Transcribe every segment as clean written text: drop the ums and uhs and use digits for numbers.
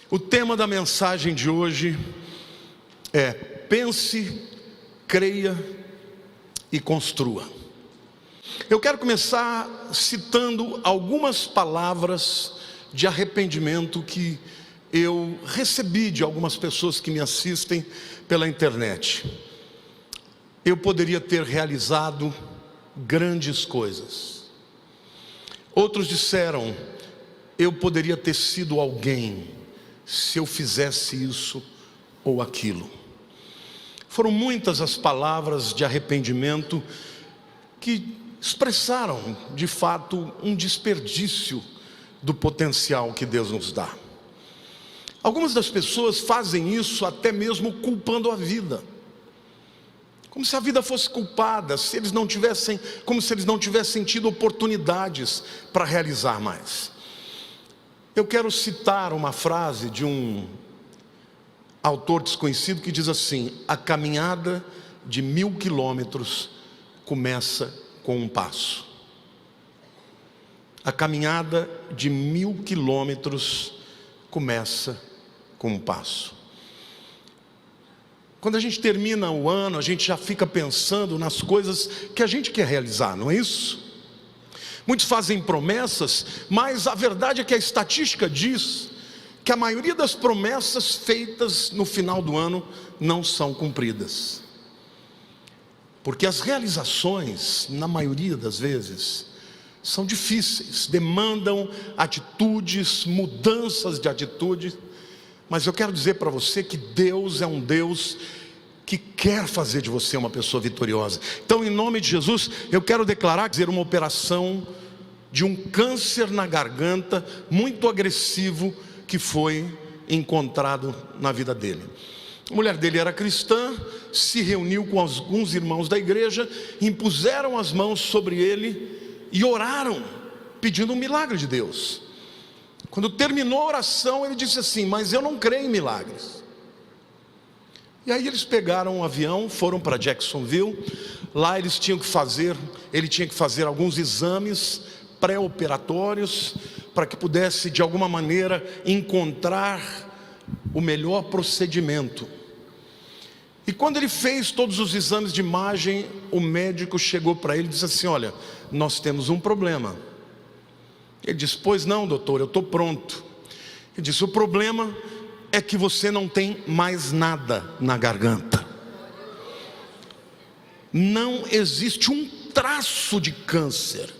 O tema da mensagem de hoje é: pense, creia e construa. Eu quero começar citando algumas palavras de arrependimento que eu recebi de algumas pessoas que me assistem pela internet. Eu poderia ter realizado grandes coisas. Outros disseram: eu poderia ter sido alguém se eu fizesse isso ou aquilo. Foram muitas as palavras de arrependimento que expressaram, de fato, um desperdício do potencial que Deus nos dá. Algumas das pessoas fazem isso até mesmo culpando a vida, como se a vida fosse culpada, como se eles não tivessem tido oportunidades para realizar mais. Eu quero citar uma frase de um autor desconhecido que diz assim: a caminhada de 1000 quilômetros começa com um passo. A caminhada de 1000 quilômetros começa com um passo. Quando a gente termina o ano, a gente já fica pensando nas coisas que a gente quer realizar, não é isso? Muitos fazem promessas, mas a verdade é que a estatística diz que a maioria das promessas feitas no final do ano não são cumpridas. Porque as realizações, na maioria das vezes, são difíceis, demandam atitudes, mudanças de atitude. Mas eu quero dizer para você que Deus é um Deus que quer fazer de você uma pessoa vitoriosa. Então, em nome de Jesus, eu quero declarar, dizer, uma operação de um câncer na garganta muito agressivo que foi encontrado na vida dele. A mulher dele era cristã, se reuniu com alguns irmãos da igreja, impuseram as mãos sobre ele e oraram, pedindo um milagre de Deus. Quando terminou a oração, ele disse assim: mas eu não creio em milagres. E aí eles pegaram um avião, foram para Jacksonville. Lá ele tinha que fazer alguns exames pré-operatórios para que pudesse de alguma maneira encontrar o melhor procedimento. E quando ele fez todos os exames de imagem, o médico chegou para ele e disse assim: olha, nós temos um problema. Ele disse: pois não, doutor, eu estou pronto. Ele disse: o problema é que você não tem mais nada na garganta. Não existe um traço de câncer.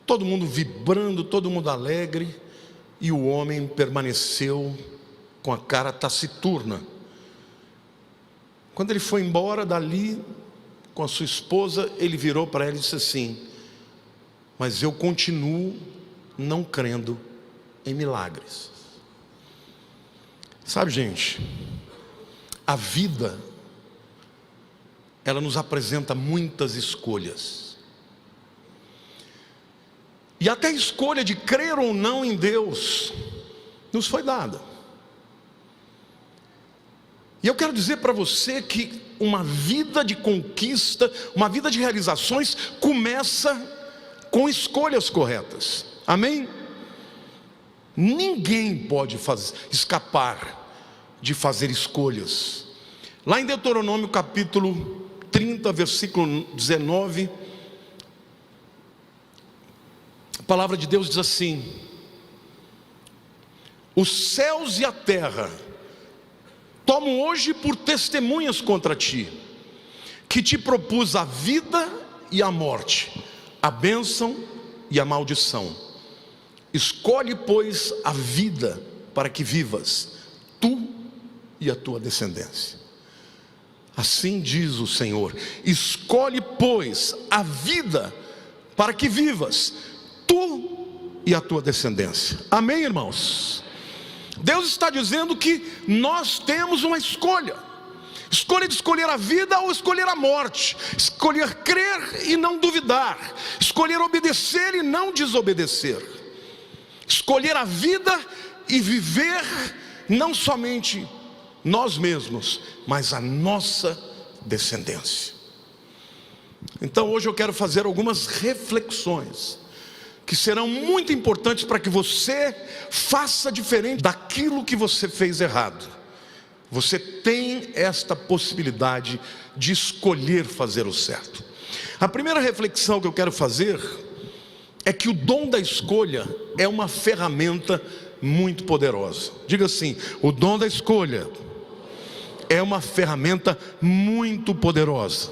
Todo mundo vibrando, todo mundo alegre, e o homem permaneceu com a cara taciturna. Quando ele foi embora dali com a sua esposa, ele virou para ela e disse assim: mas eu continuo não crendo em milagres. Sabe, gente, a vida, ela nos apresenta muitas escolhas. E até a escolha de crer ou não em Deus nos foi dada. E eu quero dizer para você que uma vida de conquista, uma vida de realizações, começa com escolhas corretas. Amém? Ninguém pode escapar de fazer escolhas. Lá em Deuteronômio capítulo 30, versículo 19, a palavra de Deus diz assim: os céus e a terra tomam hoje por testemunhas contra ti, que te propus a vida e a morte, a bênção e a maldição. Escolhe, pois, a vida para que vivas, tu e a tua descendência. Assim diz o Senhor: escolhe, pois, a vida para que vivas, tu e a tua descendência. Amém, irmãos? Deus está dizendo que nós temos uma escolha. Escolha de escolher a vida ou escolher a morte. Escolher crer e não duvidar. Escolher obedecer e não desobedecer. Escolher a vida e viver não somente nós mesmos, mas a nossa descendência. Então hoje eu quero fazer algumas reflexões que serão muito importantes para que você faça diferente daquilo que você fez errado. Você tem esta possibilidade de escolher fazer o certo. A primeira reflexão que eu quero fazer é que o dom da escolha é uma ferramenta muito poderosa. Diga assim: o dom da escolha é uma ferramenta muito poderosa,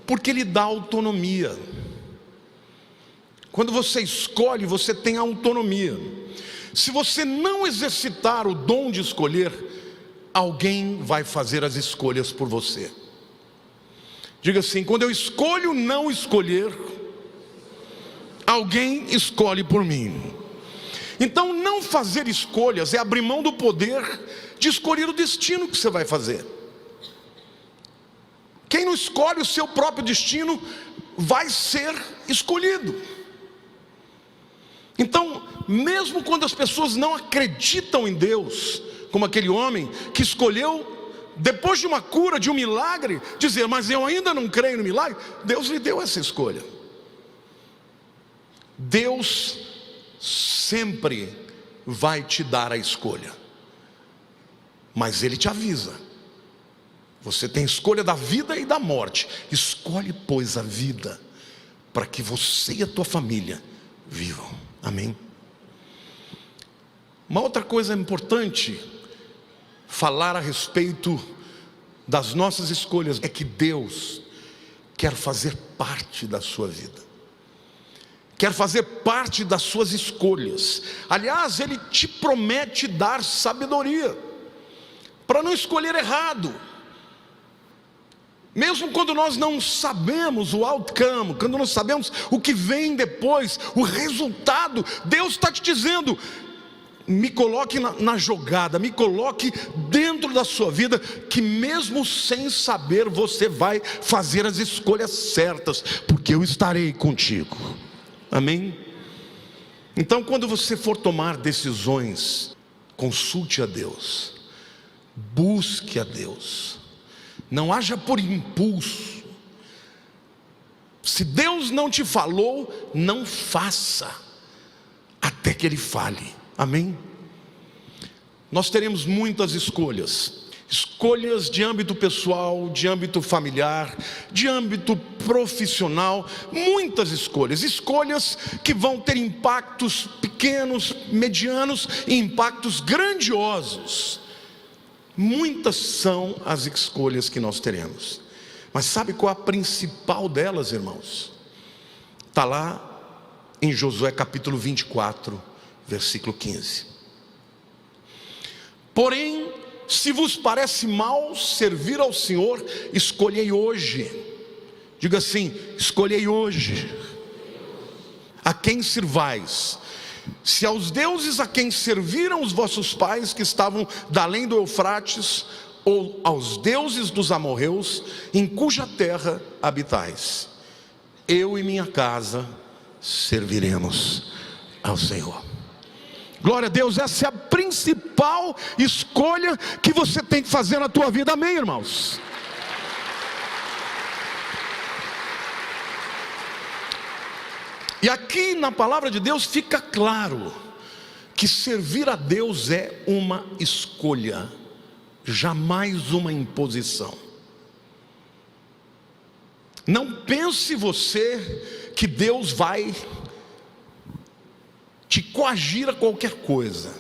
porque ele dá autonomia. Quando você escolhe, você tem autonomia. Se você não exercitar o dom de escolher, alguém vai fazer as escolhas por você. Diga assim: quando eu escolho não escolher, alguém escolhe por mim. Então, não fazer escolhas é abrir mão do poder de escolher o destino que você vai fazer. Quem não escolhe o seu próprio destino vai ser escolhido. Então, mesmo quando as pessoas não acreditam em Deus, como aquele homem que escolheu, depois de uma cura, de um milagre, dizer: mas eu ainda não creio no milagre, Deus lhe deu essa escolha. Deus sempre vai te dar a escolha, mas Ele te avisa: você tem escolha da vida e da morte. Escolhe, pois, a vida, para que você e a tua família vivam. Amém? Uma outra coisa importante falar a respeito das nossas escolhas é que Deus quer fazer parte da sua vida, quer fazer parte das suas escolhas. Aliás, Ele te promete dar sabedoria para não escolher errado. Mesmo quando nós não sabemos o outcome, quando não sabemos o que vem depois, o resultado, Deus está te dizendo: me coloque na jogada, me coloque dentro da sua vida, que mesmo sem saber você vai fazer as escolhas certas, porque eu estarei contigo. Amém? Então, quando você for tomar decisões, consulte a Deus, busque a Deus, não haja por impulso. Se Deus não te falou, não faça até que Ele fale. Amém? Nós teremos muitas escolhas. Escolhas de âmbito pessoal, de âmbito familiar, de âmbito profissional. Muitas escolhas. Escolhas que vão ter impactos pequenos, medianos e impactos grandiosos. Muitas são as escolhas que nós teremos. Mas sabe qual a principal delas, irmãos? Está lá em Josué capítulo 24, versículo 15. Porém, se vos parece mal servir ao Senhor, escolhei hoje. Diga assim: escolhei hoje a quem sirvais. Se aos deuses a quem serviram os vossos pais, que estavam da além do Eufrates, ou aos deuses dos amorreus, em cuja terra habitais, eu e minha casa serviremos ao Senhor. Glória a Deus. Essa é a principal escolha que você tem que fazer na tua vida. Amém, irmãos? E aqui na palavra de Deus fica claro que servir a Deus é uma escolha, jamais uma imposição. Não pense você que Deus vai te coagir a qualquer coisa.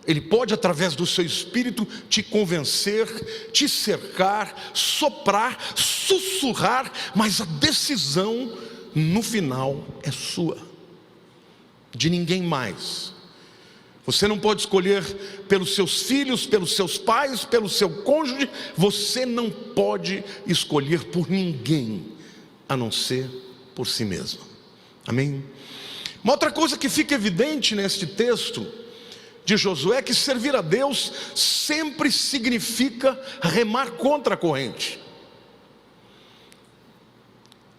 Ele pode, através do seu espírito, te convencer, te cercar, soprar, sussurrar, mas a decisão no final é sua, de ninguém mais. Você não pode escolher pelos seus filhos, pelos seus pais, pelo seu cônjuge. Você não pode escolher por ninguém, a não ser por si mesmo. Amém? Uma outra coisa que fica evidente neste texto de Josué é que servir a Deus sempre significa remar contra a corrente.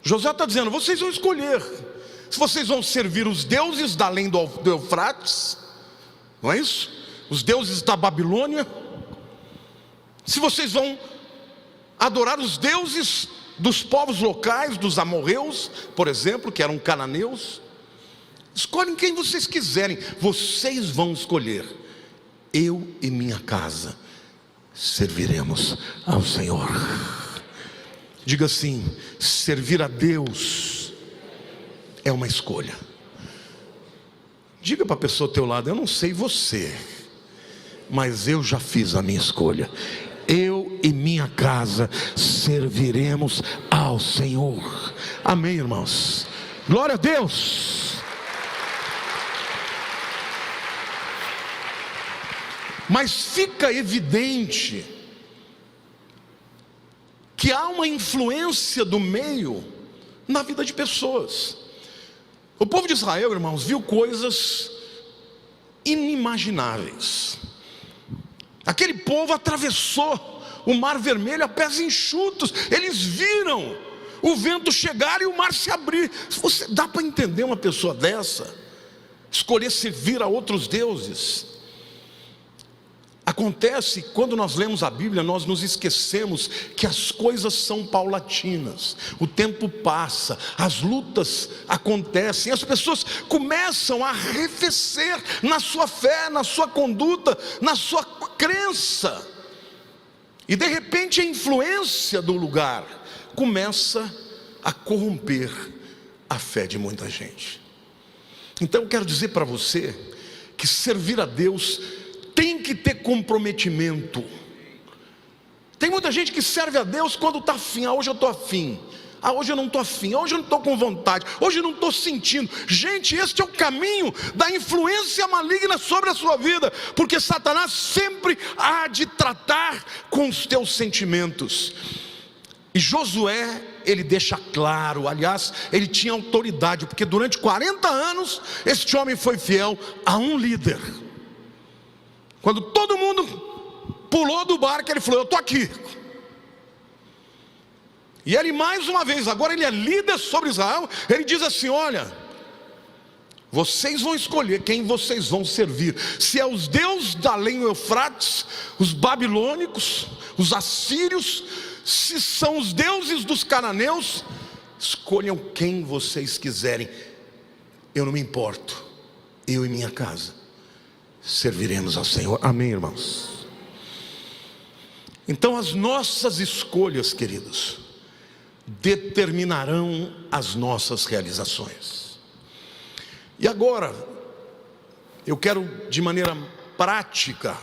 Josué está dizendo: vocês vão escolher se vocês vão servir os deuses da além do Eufrates, não é isso? Os deuses da Babilônia, se vocês vão adorar os deuses dos povos locais, dos amorreus, por exemplo, que eram cananeus. Escolhem quem vocês quiserem, vocês vão escolher. Eu e minha casa serviremos ao Senhor. Diga assim: servir a Deus é uma escolha. Diga para a pessoa ao teu lado: eu não sei você, mas eu já fiz a minha escolha. Eu e minha casa serviremos ao Senhor. Amém, irmãos? Glória a Deus. Mas fica evidente que há uma influência do meio na vida de pessoas. O povo de Israel, irmãos, viu coisas inimagináveis. Aquele povo atravessou o Mar Vermelho a pés enxutos. Eles viram o vento chegar e o mar se abrir. Você dá para entender uma pessoa dessa escolher servir a outros deuses? Acontece, quando nós lemos a Bíblia, nós nos esquecemos que as coisas são paulatinas. O tempo passa, as lutas acontecem, as pessoas começam a arrefecer na sua fé, na sua conduta, na sua crença. E de repente a influência do lugar começa a corromper a fé de muita gente. Então eu quero dizer para você que servir a Deus tem que ter comprometimento. Tem muita gente que serve a Deus quando está afim. Hoje eu estou afim. Hoje eu não estou afim. Hoje eu não estou com vontade. Hoje eu não estou sentindo. Gente, este é o caminho da influência maligna sobre a sua vida, porque Satanás sempre há de tratar com os teus sentimentos. E Josué, ele deixa claro, aliás, ele tinha autoridade, porque durante 40 anos, este homem foi fiel a um líder. Quando todo mundo pulou do barco, ele falou: eu estou aqui. E ele mais uma vez, agora ele é líder sobre Israel. Ele diz assim: olha, vocês vão escolher quem vocês vão servir. Se é os deuses da além do Eufrates, os babilônicos, os assírios, se são os deuses dos cananeus, escolham quem vocês quiserem. Eu não me importo, eu e minha casa serviremos ao Senhor. Amém, irmãos? Então as nossas escolhas, queridos, determinarão as nossas realizações. E agora eu quero, de maneira prática,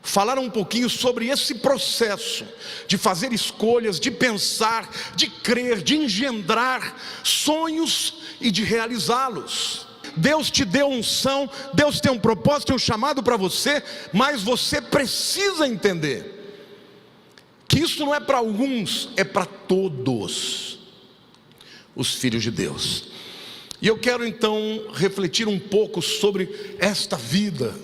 falar um pouquinho sobre esse processo de fazer escolhas, de pensar, de crer, de engendrar sonhos e de realizá-los. Deus te deu unção, Deus tem um propósito, tem um chamado para você, mas você precisa entender que isso não é para alguns, é para todos os filhos de Deus. E eu quero então refletir um pouco sobre esta vida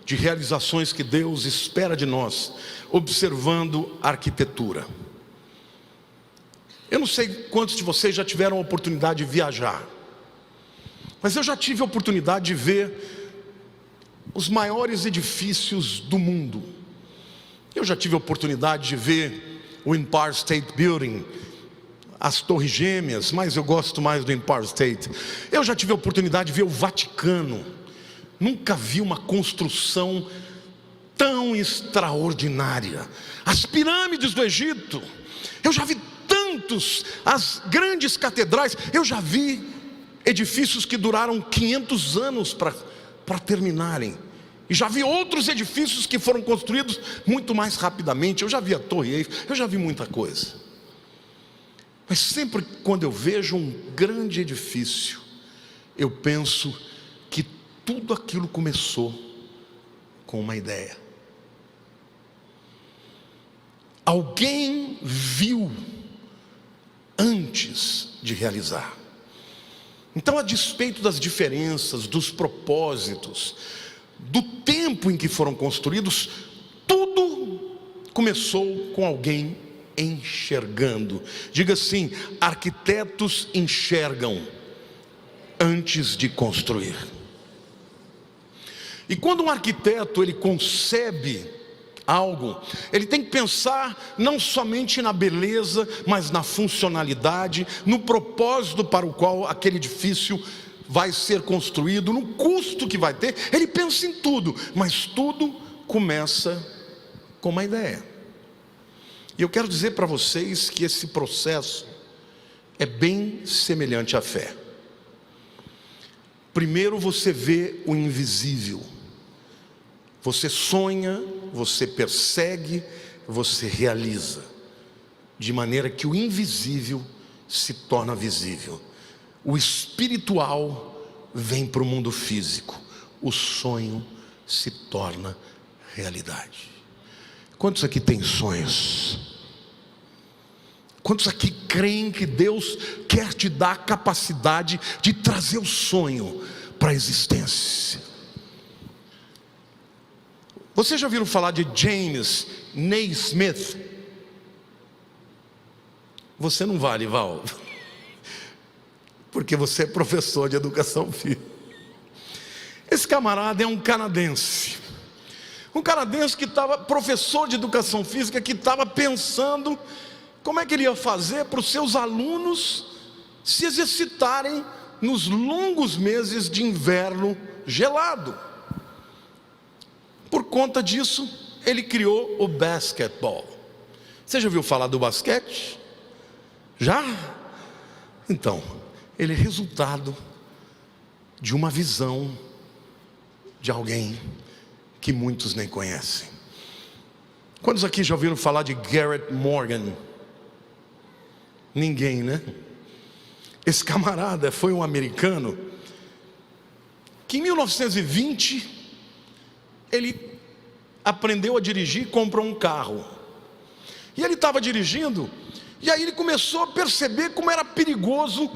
de realizações que Deus espera de nós, observando a arquitetura. Eu não sei quantos de vocês já tiveram a oportunidade de viajar, mas eu já tive a oportunidade de ver os maiores edifícios do mundo. Eu já tive a oportunidade de ver o Empire State Building, as Torres Gêmeas, mas eu gosto mais do Empire State. Eu já tive a oportunidade de ver o Vaticano. Nunca vi uma construção tão extraordinária. As pirâmides do Egito, eu já vi tantos, as grandes catedrais, eu já vi edifícios que duraram 500 anos para terminarem. E já vi outros edifícios que foram construídos muito mais rapidamente. Eu já vi a Torre Eiffel, eu já vi muita coisa. Mas sempre quando eu vejo um grande edifício, eu penso que tudo aquilo começou com uma ideia. Alguém viu antes de realizar. Então, a despeito das diferenças, dos propósitos, do tempo em que foram construídos, tudo começou com alguém enxergando. Diga assim: arquitetos enxergam antes de construir. E quando um arquiteto ele concebe algo, ele tem que pensar não somente na beleza, mas na funcionalidade, no propósito para o qual aquele edifício vai ser construído, no custo que vai ter. Ele pensa em tudo, mas tudo começa com uma ideia. E eu quero dizer para vocês que esse processo é bem semelhante à fé. Primeiro você vê o invisível, você sonha, você persegue, você realiza, de maneira que o invisível se torna visível. O espiritual vem para o mundo físico, o sonho se torna realidade. Quantos aqui têm sonhos? Quantos aqui creem que Deus quer te dar a capacidade de trazer o sonho para a existência? Vocês já ouviram falar de James Naismith? Você não vale, Val, porque você é professor de educação física. Esse camarada é um canadense que estava, professor de educação física, que estava pensando como é que ele ia fazer para os seus alunos se exercitarem nos longos meses de inverno gelado. Por conta disso, ele criou o basquetebol. Você já ouviu falar do basquete? Já? Então, ele é resultado de uma visão de alguém que muitos nem conhecem. Quantos aqui já ouviram falar de Garrett Morgan? Ninguém, né? Esse camarada foi um americano que em 1920 ele aprendeu a dirigir e comprou um carro. E ele estava dirigindo, e aí ele começou a perceber como era perigoso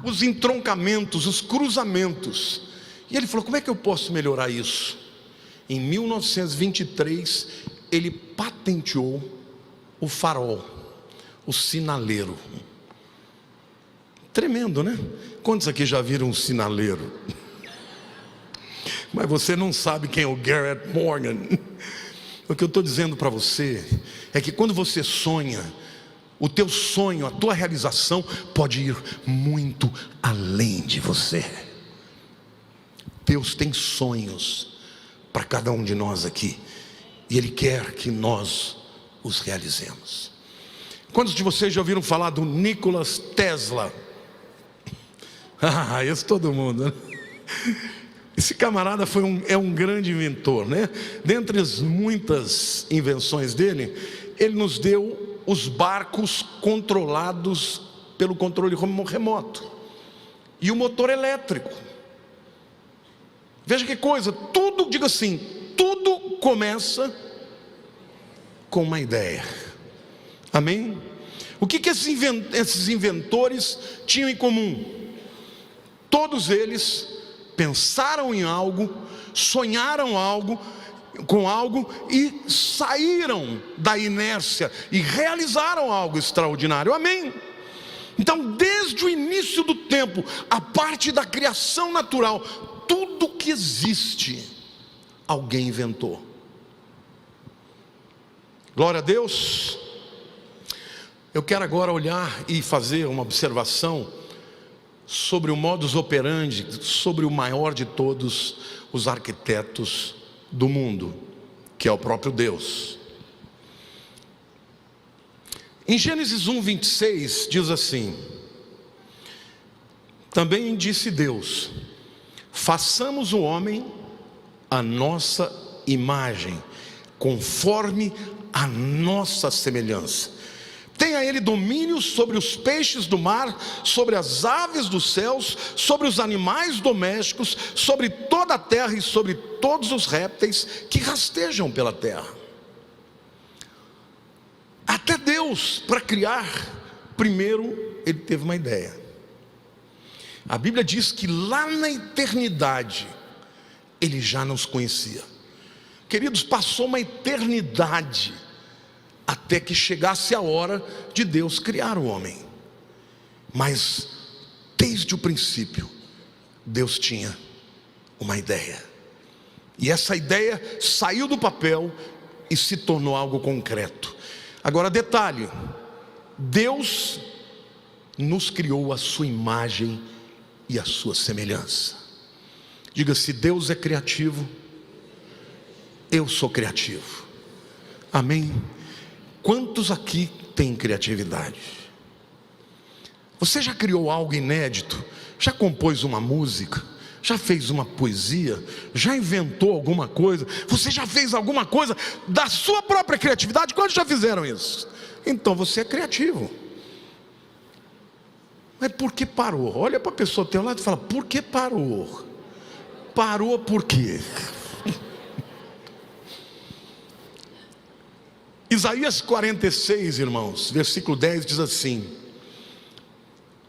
os entroncamentos, os cruzamentos. E ele falou: como é que eu posso melhorar isso? Em 1923 ele patenteou o farol, o sinaleiro. Tremendo, né? Quantos aqui já viram um sinaleiro? Mas você não sabe quem é o Garrett Morgan. O que eu estou dizendo para você é que quando você sonha, o teu sonho, a tua realização pode ir muito além de você. Deus tem sonhos para cada um de nós aqui, e Ele quer que nós os realizemos. Quantos de vocês já ouviram falar do Nikola Tesla? Esse todo mundo, né? Esse camarada é um grande inventor, né? Dentre as muitas invenções dele, ele nos deu os barcos controlados pelo controle remoto e o motor elétrico. Veja que coisa, tudo, diga assim, tudo começa com uma ideia. Amém? O que esses inventores tinham em comum? Todos eles pensaram em algo, sonharam com algo e saíram da inércia e realizaram algo extraordinário. Amém? Então, desde o início do tempo, a parte da criação natural, tudo que existe, alguém inventou. Glória a Deus. Eu quero agora olhar e fazer uma observação sobre o modus operandi, sobre o maior de todos os arquitetos do mundo, que é o próprio Deus. Em Gênesis 1:26 diz assim: também disse Deus: façamos o homem à nossa imagem, conforme a nossa semelhança. Tenha ele domínio sobre os peixes do mar, sobre as aves dos céus, sobre os animais domésticos, sobre toda a terra e sobre todos os répteis que rastejam pela terra. Até Deus, para criar, primeiro ele teve uma ideia. A Bíblia diz que lá na eternidade ele já nos conhecia. Queridos, passou uma eternidade até que chegasse a hora de Deus criar o homem. Mas desde o princípio Deus tinha uma ideia, e essa ideia saiu do papel e se tornou algo concreto. Agora Deus nos criou a sua imagem e a sua semelhança. Diga: se Deus é criativo, eu sou criativo. Amém? Quantos aqui têm criatividade? Você já criou algo inédito? Já compôs uma música? Já fez uma poesia? Já inventou alguma coisa? Você já fez alguma coisa da sua própria criatividade? Quantos já fizeram isso? Então você é criativo. Mas por que parou? Olha para a pessoa do teu lado e fala: por que parou? Parou por quê? Isaías 46, irmãos, versículo 10 diz assim: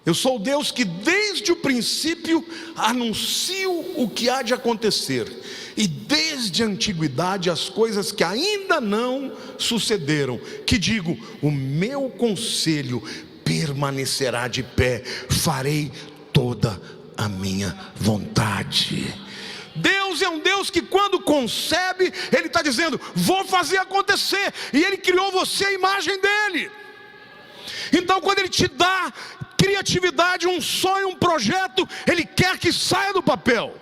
eu sou o Deus que desde o princípio anuncio o que há de acontecer, e desde a antiguidade as coisas que ainda não sucederam, que digo: o meu conselho permanecerá de pé, farei toda a minha vontade. Deus é um Deus que quando concebe, Ele está dizendo: vou fazer acontecer, e Ele criou você à imagem dEle. Então quando Ele te dá criatividade, um sonho, um projeto, Ele quer que saia do papel.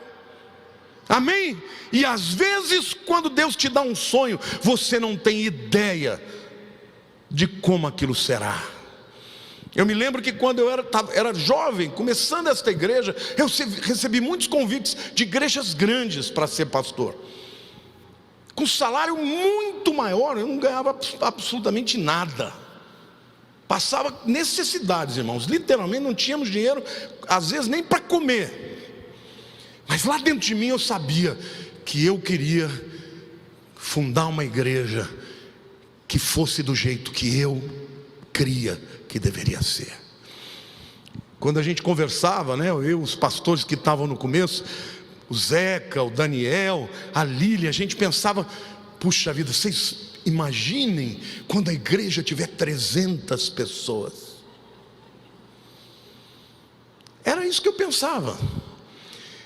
Amém? E às vezes quando Deus te dá um sonho, você não tem ideia de como aquilo será. Eu me lembro que quando eu era jovem, começando esta igreja, eu recebi muitos convites de igrejas grandes para ser pastor, com salário muito maior. Eu não ganhava absolutamente nada, passava necessidades, irmãos, literalmente não tínhamos dinheiro, às vezes nem para comer. Mas lá dentro de mim eu sabia que eu queria fundar uma igreja que fosse do jeito que eu cria que deveria ser. Quando a gente conversava, né, eu, os pastores que estavam no começo, o Zeca, o Daniel, a Lília, a gente pensava: puxa vida, vocês imaginem quando a igreja tiver 300 pessoas. Era isso que eu pensava.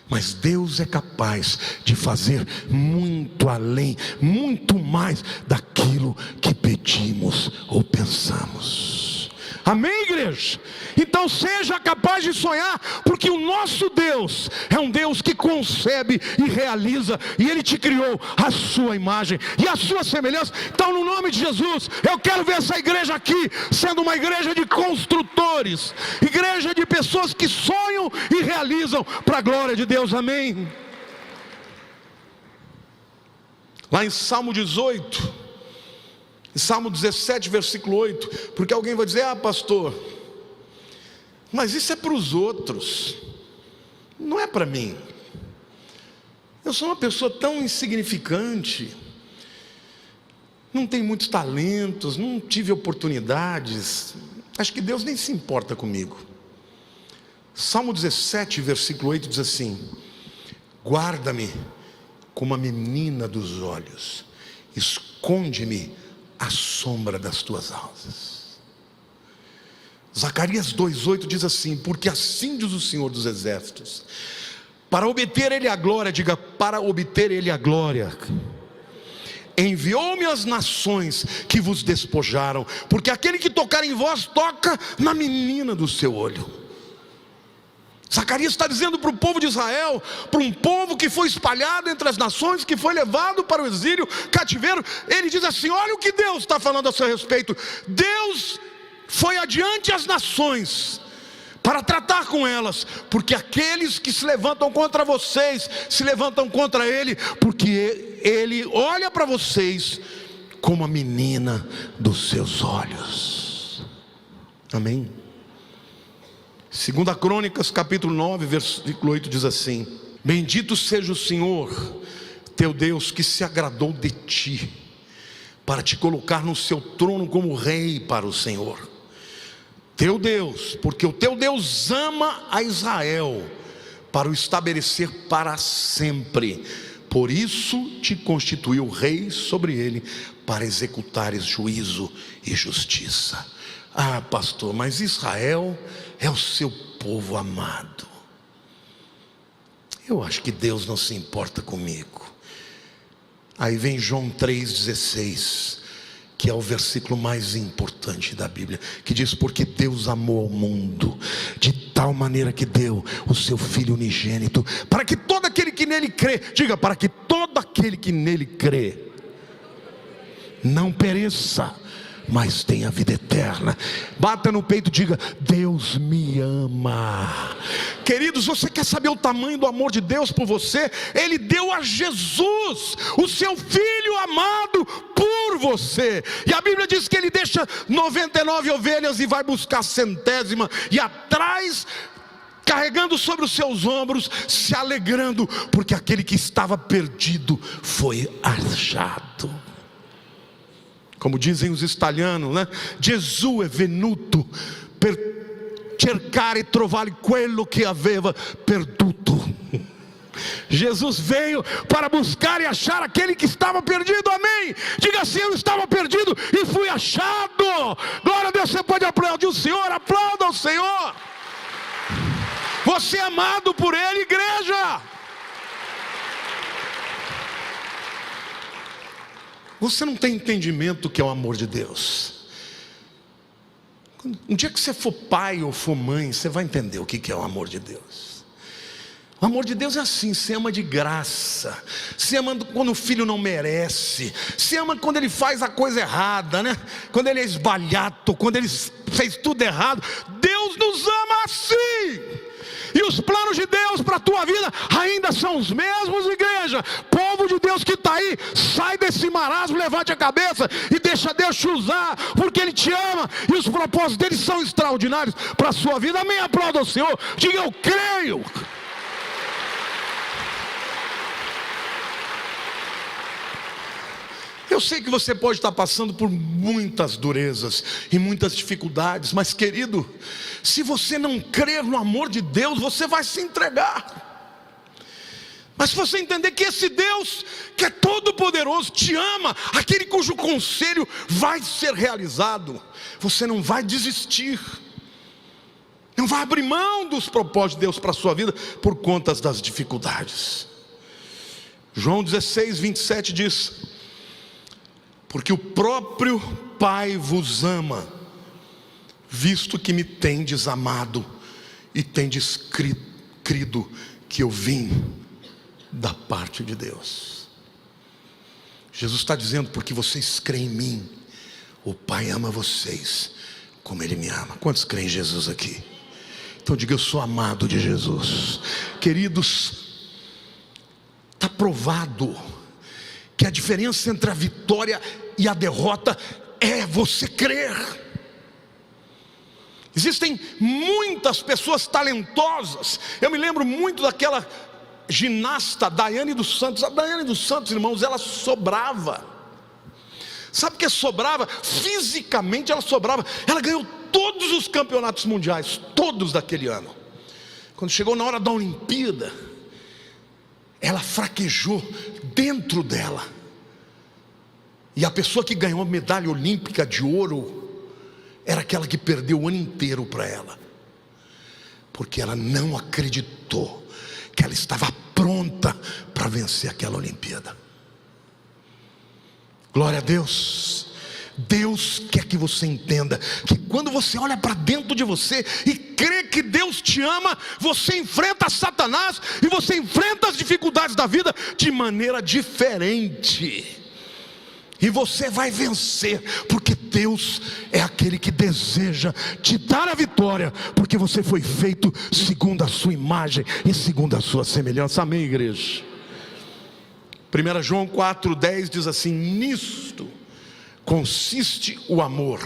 Mas Deus é capaz de fazer muito além, muito mais daquilo que pedimos ou pensamos. Amém, igreja? Então seja capaz de sonhar, porque o nosso Deus é um Deus que concebe e realiza, e Ele te criou a sua imagem e a sua semelhança. Então, no nome de Jesus, eu quero ver essa igreja aqui sendo uma igreja de construtores, igreja de pessoas que sonham e realizam para a glória de Deus. Amém? Lá em Salmo 18, em Salmo 17, versículo 8, porque alguém vai dizer: ah, pastor, mas isso é para os outros, não é para mim. Eu sou uma pessoa tão insignificante, não tenho muitos talentos, não tive oportunidades, acho que Deus nem se importa comigo. Salmo 17, versículo 8 diz assim: guarda-me como a menina dos olhos, esconde-me à sombra das tuas asas. Zacarias 2,8 diz assim: porque assim diz o Senhor dos exércitos, para obter Ele a glória, diga, para obter Ele a glória, enviou-me às nações que vos despojaram, porque aquele que tocar em vós, toca na menina do seu olho. Zacarias está dizendo para o povo de Israel, para um povo que foi espalhado entre as nações, que foi levado para o exílio, cativeiro. Ele diz assim: olha o que Deus está falando a seu respeito. Deus foi adiante às nações para tratar com elas, porque aqueles que se levantam contra vocês, se levantam contra Ele, porque Ele olha para vocês como a menina dos seus olhos. Amém? 2 Crônicas capítulo 9, versículo 8 diz assim: bendito seja o Senhor teu Deus, que se agradou de ti, para te colocar no seu trono como rei para o Senhor teu Deus, porque o teu Deus ama a Israel, para o estabelecer para sempre. Por isso te constituiu rei sobre ele, para executares juízo e justiça. Ah, pastor, mas Israel é o seu povo amado. Eu acho que Deus não se importa comigo. Aí vem João 3,16, que é o versículo mais importante da Bíblia, que diz: porque Deus amou ao mundo de tal maneira que deu o seu Filho unigênito, para que todo aquele que nele crê, diga, para que todo aquele que nele crê não pereça, mas tem a vida eterna. Bata no peito e diga: Deus me ama. Queridos, você quer saber o tamanho do amor de Deus por você? Ele deu a Jesus, o seu Filho amado, por você. E a Bíblia diz que Ele deixa 99 ovelhas e vai buscar a centésima, e atrás, carregando sobre os seus ombros, se alegrando, porque aquele que estava perdido foi achado. Como dizem os italianos, né? Gesù è venuto per cercare e trovare quello che aveva perduto. Jesus veio para buscar e achar aquele que estava perdido, amém? Diga assim: eu estava perdido e fui achado. Glória a Deus. Você pode aplaudir o Senhor, aplauda o Senhor. Você é amado por Ele, igreja. Você não tem entendimento do que é o amor de Deus. Um dia que você for pai ou for mãe, você vai entender o que é o amor de Deus. O amor de Deus é assim: você ama de graça, você ama quando o filho não merece, você ama quando ele faz a coisa errada, né? Quando ele é esbalhato, quando ele fez tudo errado. Deus nos ama assim. E os planos de Deus para a tua vida ainda são os mesmos, igreja. Povo de Deus que está aí, sai desse marasmo, levante a cabeça e deixa Deus te usar, porque Ele te ama e os propósitos dele são extraordinários para a sua vida. Amém? Aplauda ao Senhor, diga: eu creio. Eu sei que você pode estar passando por muitas durezas e muitas dificuldades, mas querido, se você não crer no amor de Deus, você vai se entregar. Mas se você entender que esse Deus, que é todo poderoso, te ama, aquele cujo conselho vai ser realizado, você não vai desistir, não vai abrir mão dos propósitos de Deus para a sua vida por conta das dificuldades. João 16, 27 diz: porque o próprio Pai vos ama, visto que me tendes amado e tendes crido que eu vim da parte de Deus. Jesus está dizendo: porque vocês creem em mim, o Pai ama vocês como Ele me ama. Quantos creem em Jesus aqui? Então diga: eu sou amado de Jesus. Queridos, está provado que a diferença entre a vitória e a derrota é você crer. Existem muitas pessoas talentosas. Eu me lembro muito daquela ginasta Daiane dos Santos. A Daiane dos Santos, irmãos, ela sobrava. Sabe o que sobrava? Fisicamente ela sobrava. Ela ganhou todos os campeonatos mundiais, todos daquele ano. Quando chegou na hora da Olimpíada, ela fraquejou dentro dela. E a pessoa que ganhou a medalha olímpica de ouro era aquela que perdeu o ano inteiro para ela, porque ela não acreditou que ela estava pronta para vencer aquela Olimpíada. Glória a Deus. Deus quer que você entenda que quando você olha para dentro de você e crê que Deus te ama, você enfrenta Satanás e você enfrenta as dificuldades da vida de maneira diferente. E você vai vencer, porque Deus é aquele que deseja te dar a vitória, porque você foi feito segundo a sua imagem e segundo a sua semelhança. Amém, igreja? 1 João 4,10 diz assim: nisto consiste o amor,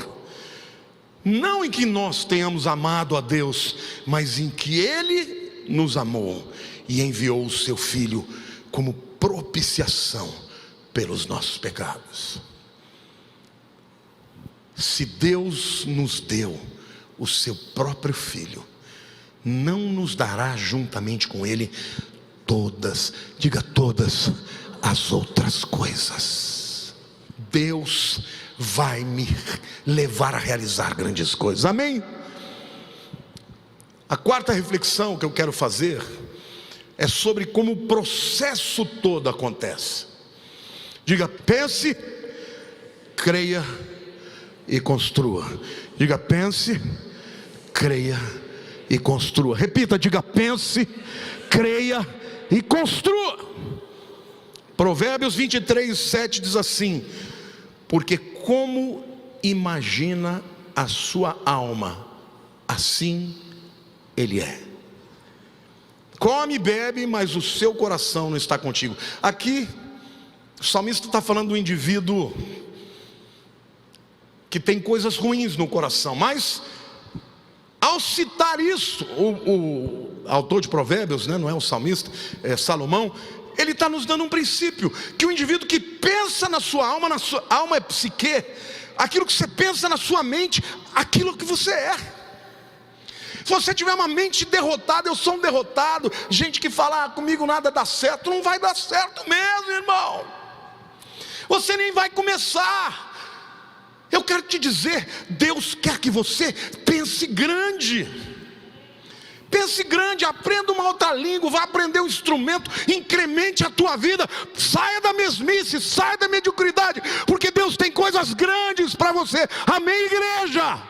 não em que nós tenhamos amado a Deus, mas em que Ele nos amou e enviou o seu Filho como propiciação pelos nossos pecados. Se Deus nos deu o seu próprio Filho, não nos dará juntamente com Ele todas, diga todas, as outras coisas. Deus vai me levar a realizar grandes coisas. Amém? A quarta reflexão que eu quero fazer é sobre como o processo todo acontece. Diga: pense, creia e construa. Diga: pense, creia e construa. Repita: diga: pense, creia e construa. Provérbios 23:7 diz assim: porque como imagina a sua alma, assim ele é. Come e bebe, mas o seu coração não está contigo. Aqui o salmista está falando do indivíduo que tem coisas ruins no coração, mas ao citar isso, o autor de Provérbios, não é o salmista, é Salomão, ele está nos dando um princípio, que o indivíduo que pensa na sua alma é psique, aquilo que você pensa na sua mente, aquilo que você é. Se você tiver uma mente derrotada, eu sou um derrotado, gente que fala: comigo nada dá certo, não vai dar certo mesmo, irmão. Você nem vai começar. Eu quero te dizer, Deus quer que você pense grande. Pense grande, aprenda uma outra língua, vá aprender um instrumento, incremente a tua vida, saia da mesmice, saia da mediocridade, porque Deus tem coisas grandes para você. Amém, igreja?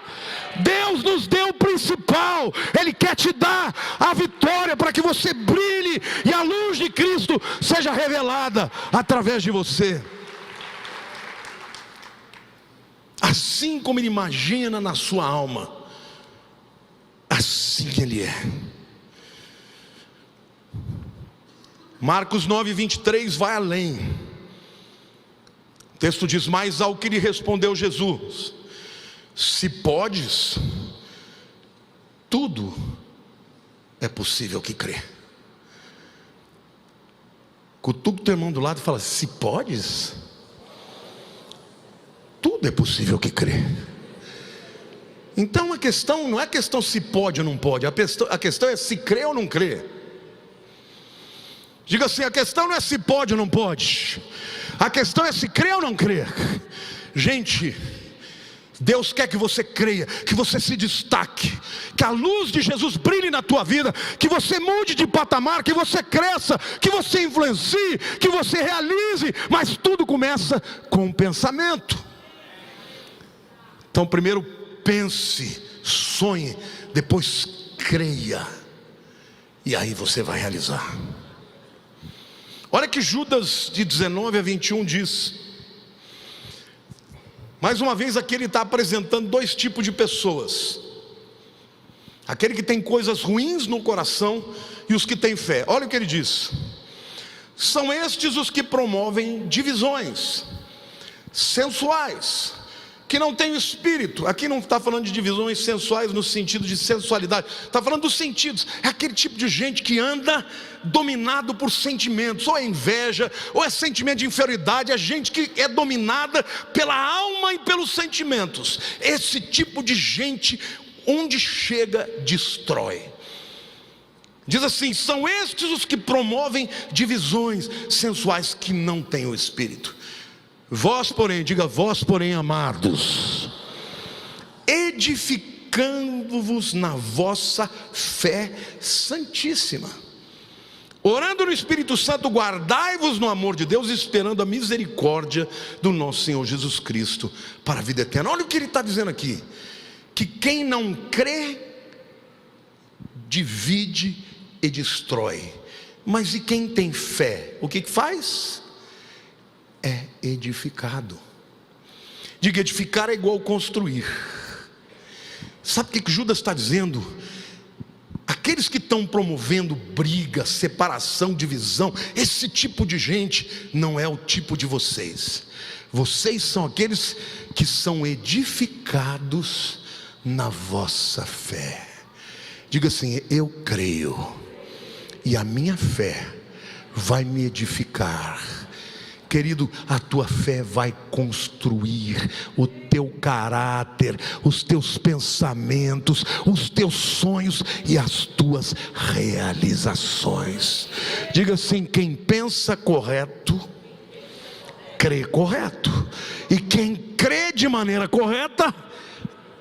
Deus nos deu o principal, Ele quer te dar a vitória para que você brilhe e a luz de Cristo seja revelada através de você. Assim como Ele imagina na sua alma, assim Ele é. Marcos 9:23 vai além. O texto diz: mas ao que lhe respondeu Jesus: se podes, tudo é possível que crê. Cutuca o teu irmão do lado e fala: se podes, tudo é possível que crê. Então a questão não é questão se pode ou não pode, a questão é se crê ou não crê. Diga assim: a questão não é se pode ou não pode, a questão é se crê ou não crê. Gente, Deus quer que você creia, que você se destaque, que a luz de Jesus brilhe na tua vida, que você mude de patamar, que você cresça, que você influencie, que você realize. Mas tudo começa com um pensamento. Então primeiro pense, sonhe, depois creia, e aí você vai realizar. Olha que Judas de 19-21 diz. Mais uma vez aqui ele está apresentando dois tipos de pessoas: aquele que tem coisas ruins no coração e os que têm fé. Olha o que ele diz: são estes os que promovem divisões sensuais, que não têm o espírito. Aqui não está falando de divisões sensuais no sentido de sensualidade, está falando dos sentidos. É aquele tipo de gente que anda dominado por sentimentos, ou é inveja, ou é sentimento de inferioridade. É gente que é dominada pela alma e pelos sentimentos. Esse tipo de gente, onde chega, destrói. Diz assim: são estes os que promovem divisões sensuais, que não têm o espírito. Vós porém, diga vós porém, amados, edificando-vos na vossa fé santíssima, orando no Espírito Santo, guardai-vos no amor de Deus, esperando a misericórdia do nosso Senhor Jesus Cristo para a vida eterna. Olha o que ele está dizendo aqui: que quem não crê divide e destrói, mas e quem tem fé, o que faz? É edificado. Diga: edificar é igual construir. Sabe o que Judas está dizendo? Aqueles que estão promovendo briga, separação, divisão, esse tipo de gente não é o tipo de vocês. Vocês são aqueles que são edificados na vossa fé. Diga assim: eu creio, e a minha fé vai me edificar. Querido, a tua fé vai construir o teu caráter, os teus pensamentos, os teus sonhos e as tuas realizações. Diga assim: quem pensa correto, crê correto, e quem crê de maneira correta,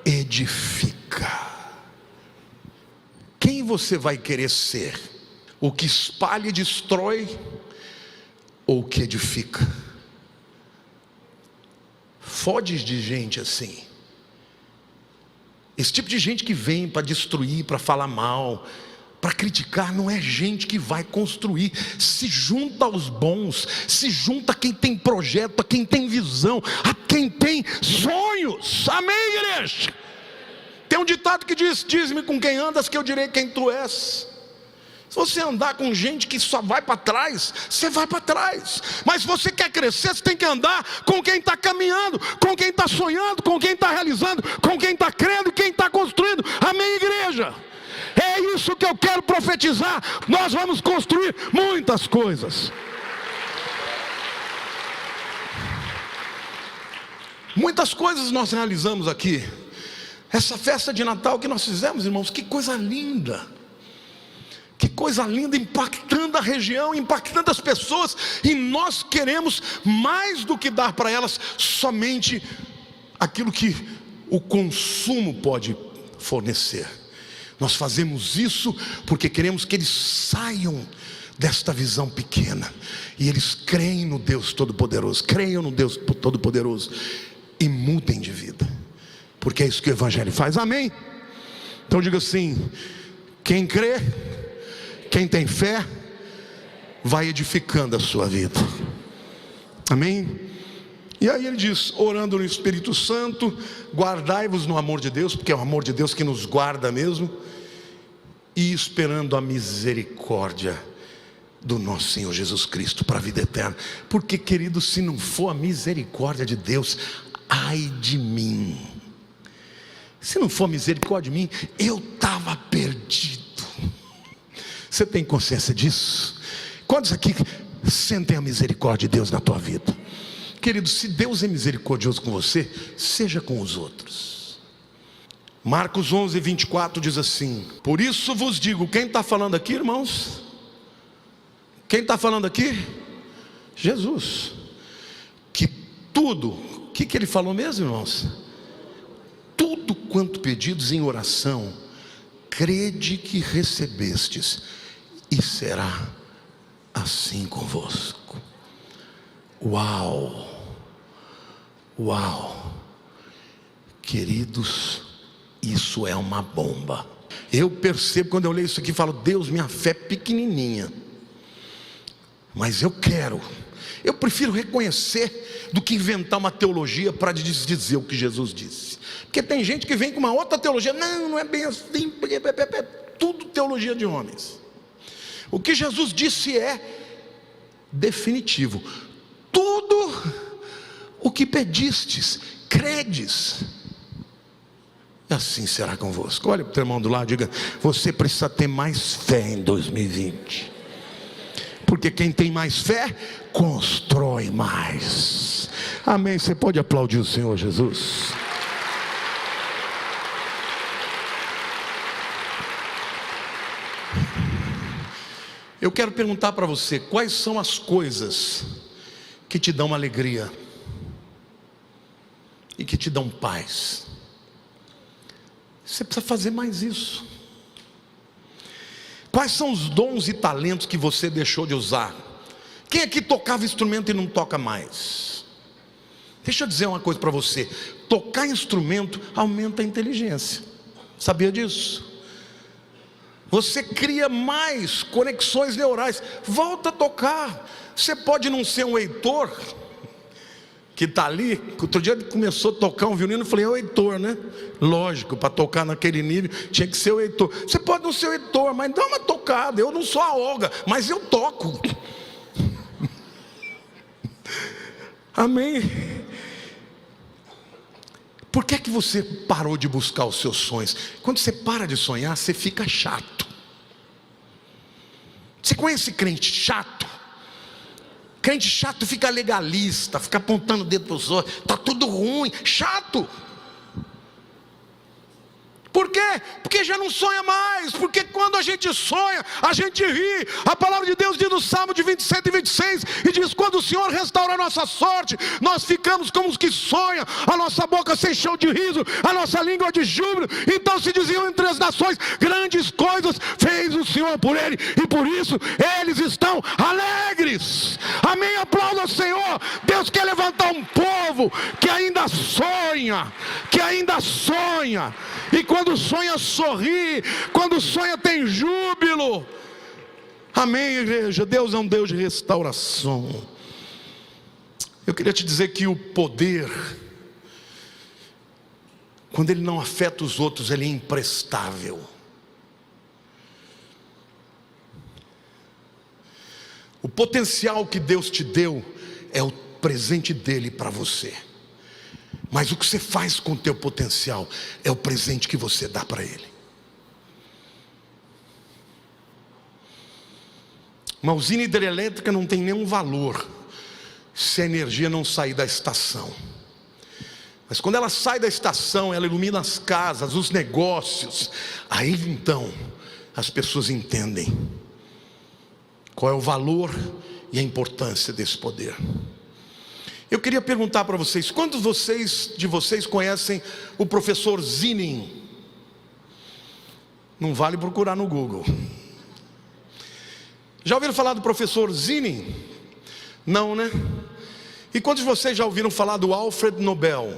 edifica. Quem você vai querer ser? O que espalha e destrói, ou o que edifica? fode de gente assim. Esse tipo de gente que vem para destruir, para falar mal, para criticar, não é gente que vai construir. Se junta aos bons, se junta a quem tem projeto, a quem tem visão, a quem tem sonhos. Amém, igreja? Tem um ditado que diz: diz-me com quem andas, que eu direi quem tu és. Se você andar com gente que só vai para trás, você vai para trás. Mas se você quer crescer, você tem que andar com quem está caminhando, com quem está sonhando, com quem está realizando, com quem está crendo e quem está construindo. Amém, igreja? É isso que eu quero profetizar. Nós vamos construir muitas coisas. Muitas coisas nós realizamos aqui. Essa festa de Natal que nós fizemos, irmãos, que coisa linda. Que coisa linda, impactando a região, impactando as pessoas. E nós queremos mais do que dar para elas somente aquilo que o consumo pode fornecer. Nós fazemos isso porque queremos que eles saiam desta visão pequena e eles creem no Deus Todo-Poderoso, creiam no Deus Todo-Poderoso e mudem de vida, porque é isso que o Evangelho faz. Amém? Então diga assim: quem crê, quem tem fé, vai edificando a sua vida. Amém? E aí ele diz: orando no Espírito Santo, guardai-vos no amor de Deus, porque é o amor de Deus que nos guarda mesmo, e esperando a misericórdia do nosso Senhor Jesus Cristo para a vida eterna. Porque, querido, se não for a misericórdia de Deus, ai de mim. Se não for a misericórdia de mim, eu estava perdido. Você tem consciência disso? Quantos aqui sentem a misericórdia de Deus na tua vida? Querido, se Deus é misericordioso com você, seja com os outros. Marcos 11, 24 diz assim: por isso vos digo. Quem está falando aqui, irmãos? Quem está falando aqui? Jesus. Que tudo, o que ele falou mesmo, irmãos? Tudo quanto pedidos em oração, crede que recebestes, e será assim convosco. Uau! Uau! Queridos, isso é uma bomba. Eu percebo quando eu leio isso aqui, falo: Deus, minha fé é pequenininha, mas eu prefiro reconhecer do que inventar uma teologia para dizer o que Jesus disse. Porque tem gente que vem com uma outra teologia: não é bem assim, é tudo teologia de homens. O que Jesus disse é definitivo: tudo o que pedistes, credes, e assim será convosco. Olha para o teu irmão do lado, diga: você precisa ter mais fé em 2020. Porque quem tem mais fé, constrói mais. Amém? Você pode aplaudir o Senhor Jesus? Eu quero perguntar para você: quais são as coisas que te dão alegria e que te dão paz? Você precisa fazer mais isso. Quais são os dons e talentos que você deixou de usar? Quem aqui tocava instrumento e não toca mais? Deixa eu dizer uma coisa para você: tocar instrumento aumenta a inteligência. Sabia disso? Você cria mais conexões neurais. Volta a tocar. Você pode não ser um Heitor que está ali. Outro dia ele começou a tocar um violino, eu falei: é o Heitor, né? Lógico, para tocar naquele nível tinha que ser o Heitor. Você pode não ser o Heitor, mas dá uma tocada. Eu não sou a Olga, mas eu toco. Amém? Por que que você parou de buscar os seus sonhos? Quando você para de sonhar, você fica chato. Você conhece crente chato? Crente chato fica legalista, fica apontando o dedo para os outros. Está tudo ruim, chato. Por quê? Porque já não sonha mais. Porque quando a gente sonha, a gente ri. A palavra de Deus diz no Salmo de 27 e 26, e diz: quando o Senhor restaura a nossa sorte, nós ficamos como os que sonham, a nossa boca se encheu de riso, a nossa língua de júbilo. Então se diziam entre as nações: grandes coisas fez o Senhor por ele, e por isso eles estão alegres. Amém? Aplauda o Senhor. Deus quer levantar um povo povo que ainda sonha, e quando sonha sorri, quando sonha tem júbilo. Amém, igreja? Deus é um Deus de restauração. Eu queria te dizer que o poder, quando ele não afeta os outros, ele é imprestável. O potencial que Deus te deu é o presente dele para você. Mas o que você faz com o teu potencial é o presente que você dá para ele. Uma usina hidrelétrica não tem nenhum valor se a energia não sair da estação. Mas quando ela sai da estação, ela ilumina as casas, os negócios. Aí então as pessoas entendem qual é o valor e a importância desse poder. Eu queria perguntar para vocês: quantos de vocês conhecem o professor Zinin? Não vale procurar no Google. Já ouviram falar do professor Zinin? Não, né? E quantos de vocês já ouviram falar do Alfred Nobel?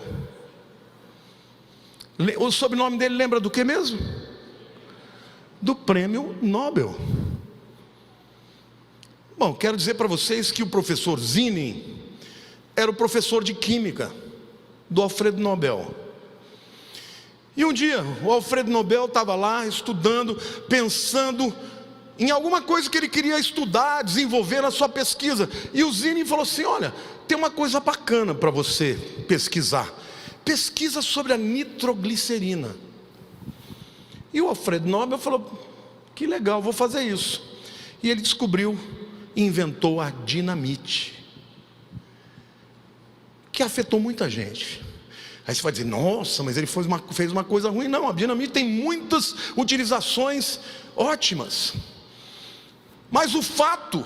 O sobrenome dele lembra do que mesmo? Do prêmio Nobel. Bom, quero dizer para vocês que o professor Zinin era o professor de química do Alfred Nobel. E um dia o Alfred Nobel estava lá estudando, pensando em alguma coisa que ele queria estudar, desenvolver na sua pesquisa. E o Zinin falou assim: olha, tem uma coisa bacana para você pesquisar. Pesquisa sobre a nitroglicerina. E o Alfred Nobel falou: que legal, vou fazer isso. E ele descobriu e inventou a dinamite, que afetou muita gente. Aí você vai dizer: nossa, mas ele fez uma coisa ruim. Não, a dinamite tem muitas utilizações ótimas. Mas o fato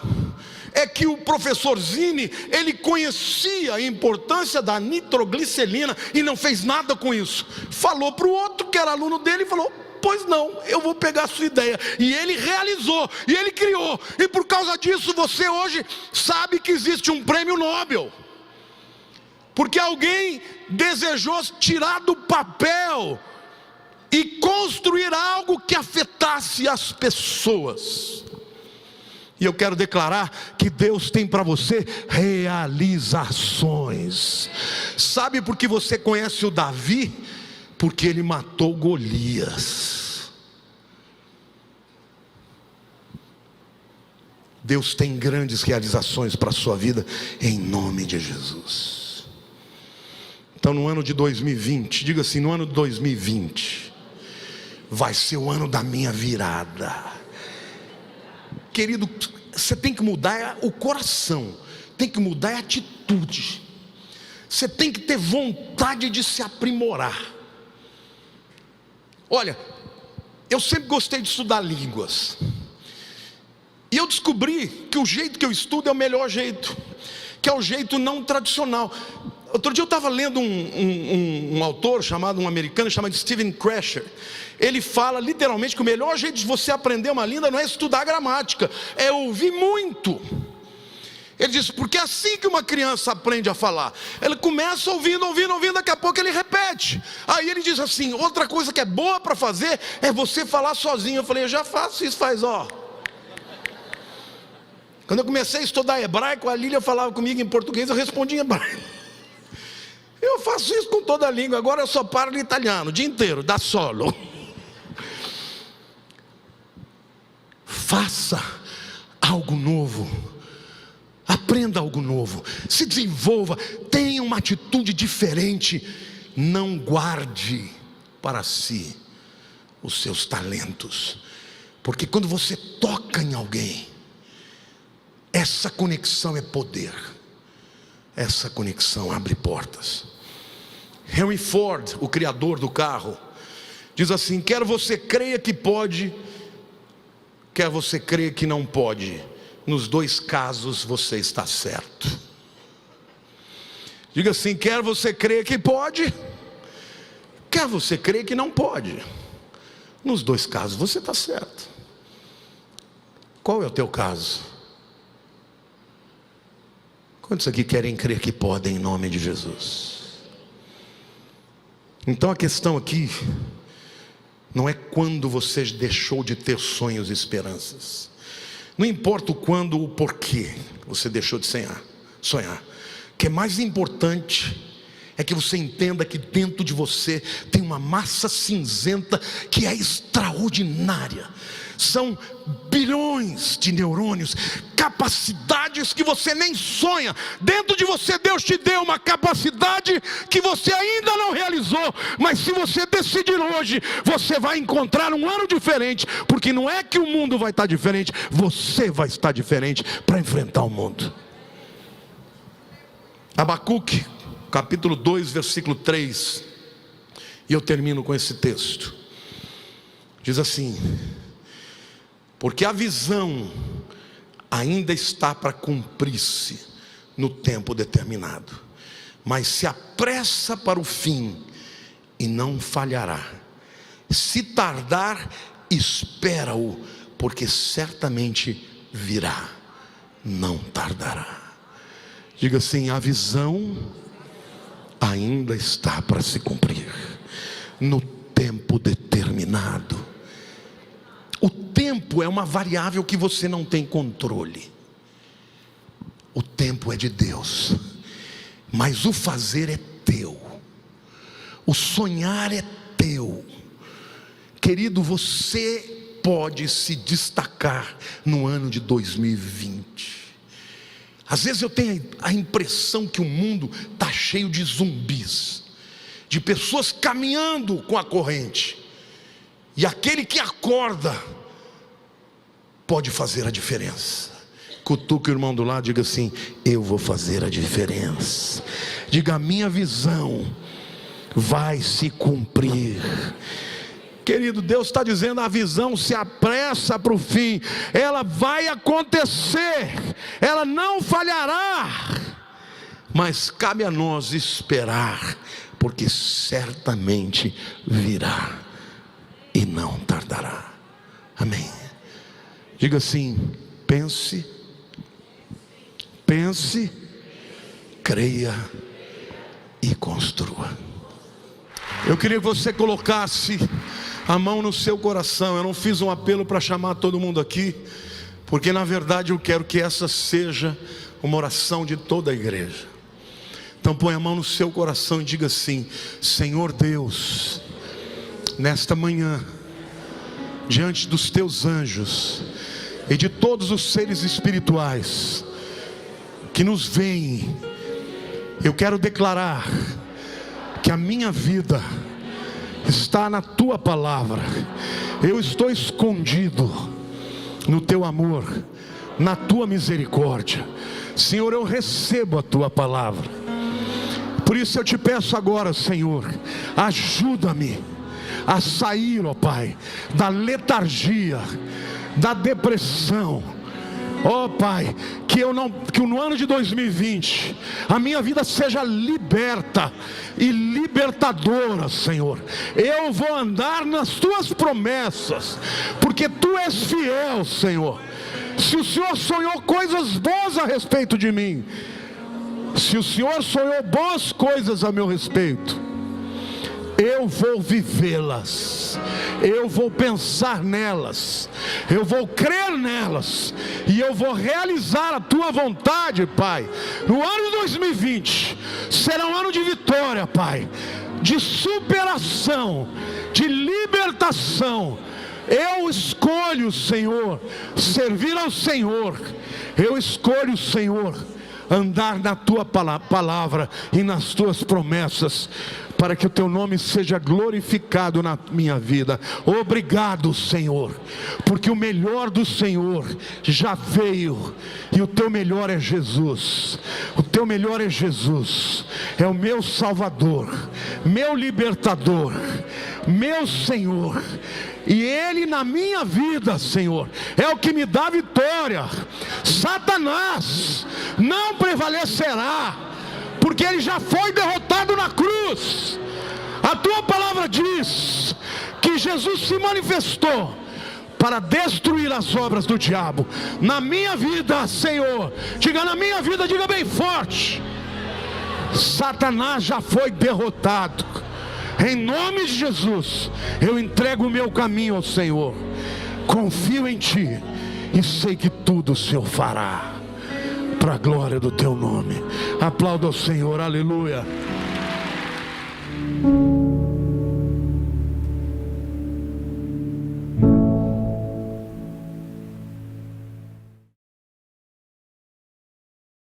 é que o professor Zinin, ele conhecia a importância da nitroglicerina e não fez nada com isso. Falou para o outro que era aluno dele e falou: pois não, eu vou pegar a sua ideia. E ele realizou, e ele criou. E por causa disso você hoje sabe que existe um prêmio Nobel, porque alguém desejou tirar do papel e construir algo que afetasse as pessoas. E eu quero declarar que Deus tem para você realizações. Sabe por que você conhece o Davi? Porque ele matou Golias. Deus tem grandes realizações para a sua vida, em nome de Jesus. Então no ano de 2020, diga assim: no ano de 2020 vai ser o ano da minha virada. Querido, você tem que mudar o coração, tem que mudar a atitude, você tem que ter vontade de se aprimorar. Olha, eu sempre gostei de estudar línguas, e eu descobri que o jeito que eu estudo é o melhor jeito, que é o jeito não tradicional. Outro dia eu estava lendo um autor um americano chamado Steven Krasher. Ele fala literalmente que o melhor jeito de você aprender uma língua não é estudar gramática, é ouvir muito. Ele diz: porque é assim que uma criança aprende a falar. Ele começa ouvindo, daqui a pouco ele repete. Aí ele diz assim: outra coisa que é boa para fazer é você falar sozinho. Eu falei: eu já faço isso, Quando eu comecei a estudar hebraico, a Lília falava comigo em português, eu respondia em hebraico. Eu faço isso com toda a língua. Agora eu só paro no italiano o dia inteiro, dá solo. Faça algo novo, aprenda algo novo, se desenvolva, tenha uma atitude diferente. Não guarde para si os seus talentos, porque quando você toca em alguém, essa conexão é poder, essa conexão abre portas. Henry Ford, o criador do carro, diz assim: quer você creia que pode, quer você creia que não pode, nos dois casos você está certo. Diga assim: quer você creia que pode, quer você creia que não pode, nos dois casos você está certo. Qual é o teu caso? Quantos aqui querem crer que podem em nome de Jesus? Então a questão aqui não é quando você deixou de ter sonhos e esperanças. Não importa o quando ou o porquê você deixou de sonhar. O que é mais importante é que você entenda que dentro de você tem uma massa cinzenta que é extraordinária. São bilhões de neurônios, capacidades que você nem sonha. Dentro de você Deus te deu uma capacidade que você ainda não realizou, mas se você decidir hoje, você vai encontrar um ano diferente, porque não é que o mundo vai estar diferente, você vai estar diferente para enfrentar o mundo. Abacuque, capítulo 2, versículo 3, e eu termino com esse texto. Diz assim: porque a visão ainda está para cumprir-se no tempo determinado, mas se apressa para o fim e não falhará. Se tardar, espera-o, porque certamente virá, não tardará. Diga assim: a visão ainda está para se cumprir no tempo determinado. O tempo é uma variável que você não tem controle. O tempo é de Deus, mas o fazer é teu, o sonhar é teu. Querido, você pode se destacar no ano de 2020. Às vezes eu tenho a impressão que o mundo está cheio de zumbis, de pessoas caminhando com a corrente, e aquele que acorda pode fazer a diferença. Cutuca o irmão do lado, diga assim: eu vou fazer a diferença. Diga: a minha visão vai se cumprir. Querido, Deus está dizendo: a visão se apressa para o fim, ela vai acontecer, ela não falhará, mas cabe a nós esperar, porque certamente virá e não tardará. Amém. Diga assim: pense, creia e construa. Eu queria que você colocasse a mão no seu coração. Eu não fiz um apelo para chamar todo mundo aqui, porque na verdade eu quero que essa seja uma oração de toda a igreja. Então põe a mão no seu coração e diga assim: Senhor Deus, nesta manhã, diante dos teus anjos e de todos os seres espirituais que nos veem, eu quero declarar que a minha vida está na tua palavra. Eu estou escondido no teu amor, na tua misericórdia. Senhor, eu recebo a tua palavra. Por isso eu te peço agora, Senhor, ajuda-me a sair, ó Pai, da letargia, da depressão. Ó Pai, que no ano de 2020 a minha vida seja liberta e libertadora, Senhor. Eu vou andar nas tuas promessas, porque tu és fiel, Senhor. Se o Senhor sonhou coisas boas a respeito de mim, se o Senhor sonhou boas coisas a meu respeito, eu vou vivê-las, eu vou pensar nelas, eu vou crer nelas, e eu vou realizar a tua vontade, Pai. No ano de 2020 será um ano de vitória, Pai, de superação, de libertação. Eu escolho, Senhor, servir ao Senhor. Eu escolho, Senhor, andar na tua palavra e nas tuas promessas, para que o teu nome seja glorificado na minha vida. Obrigado, Senhor, porque o melhor do Senhor já veio, e o teu melhor é Jesus. O teu melhor é Jesus, é o meu Salvador, meu libertador, meu Senhor. E Ele na minha vida, Senhor, é o que me dá vitória. Satanás não prevalecerá, porque ele já foi derrotado na cruz. A tua palavra diz que Jesus se manifestou para destruir as obras do diabo. Na minha vida, Senhor, diga na minha vida, diga bem forte: Satanás já foi derrotado. Em nome de Jesus, eu entrego o meu caminho ao Senhor. Confio em Ti e sei que tudo o Senhor fará, para a glória do Teu nome. Aplauda o Senhor, aleluia.